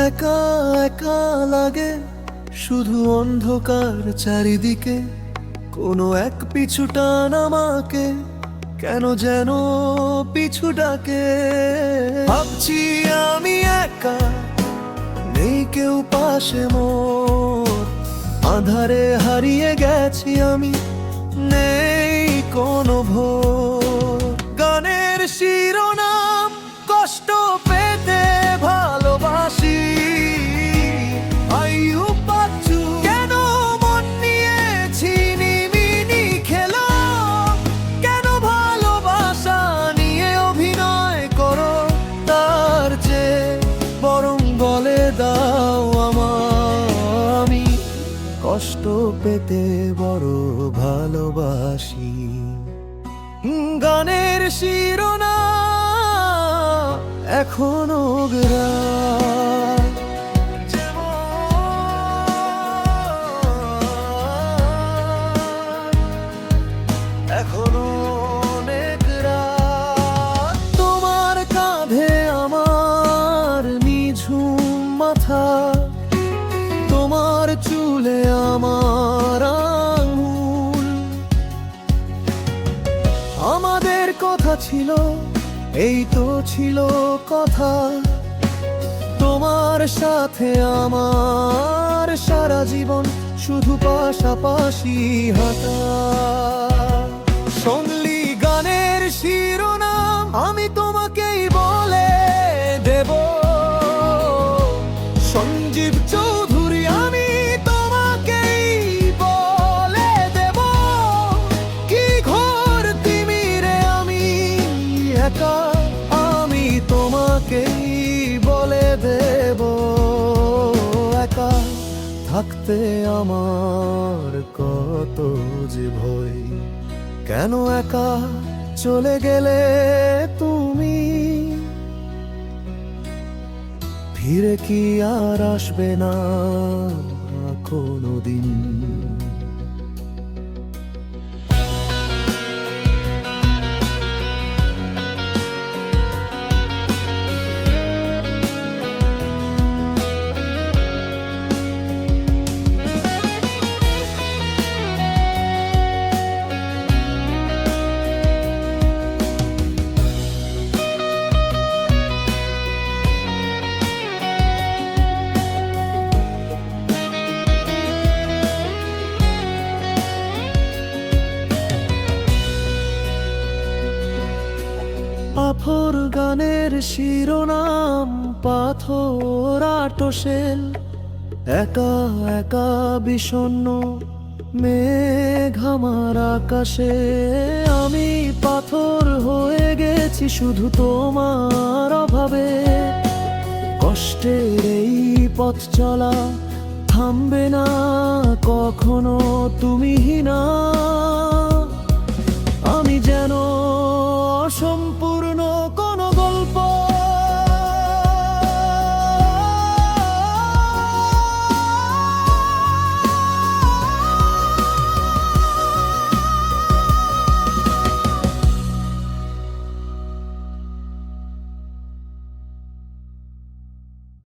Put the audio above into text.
একা একা লাগে, শুধু অন্ধকার চারিদিকে। কোনো এক পিছু টান আমাকে কেন যেন পিছু ডাকে। ভাবছি আমি একা, নেই কেউ পাশে মোর। আধারে হারিয়ে গেছি আমি, নেই কোনো ভোর। গানের শিরোনাম কষ্ট পেতে ভালোবাসি। আইউ পাচ্ছু কেন মন নিয়েছি নিমিনি খেলো। কেন ভালোবাসা নিয়ে অভিনয় করো, তার চেয়ে বরং বলে দাও আমি কষ্ট পেতে বড় ভালোবাসি। গানের শিরোনাম এখনো গ্রাম, এখনো অনেক রাত। তোমার কাঁধে আমার নিঝুম মাথা, তোমার চুলে আমার আঙুল। আমাদের কথা ছিল, এই তো ছিল কথা। তোমার সাথে আমার সারা জীবন শুধু পাশাপাশি হাঁটা। শুনলি গানের শিরোনাম, আমি তোমাকেই বলে দেব। সঞ্জীব চৌধুরী আমি তোমাকেই বলে দেব। কি ঘোর তিমিরে আমি একা, আমি তোমাকেই বলে দেব। একা থাকতে আমার কত যে ভয়, কেন একা চলে গেলে তুমি। ফিরে কি আর আসবে না কোনোদিন। পাথর গানের শিরোনাম পাথর আটশেল। একা একা বিষণ্ণ মেঘ আমার আকাশে। আমি পাথর হয়ে গেছি শুধু তোমার অভাবে। কষ্টের এই পথ চলা থামবে না কখনো তুমি না। আমি যেন অসম্পূর্ণ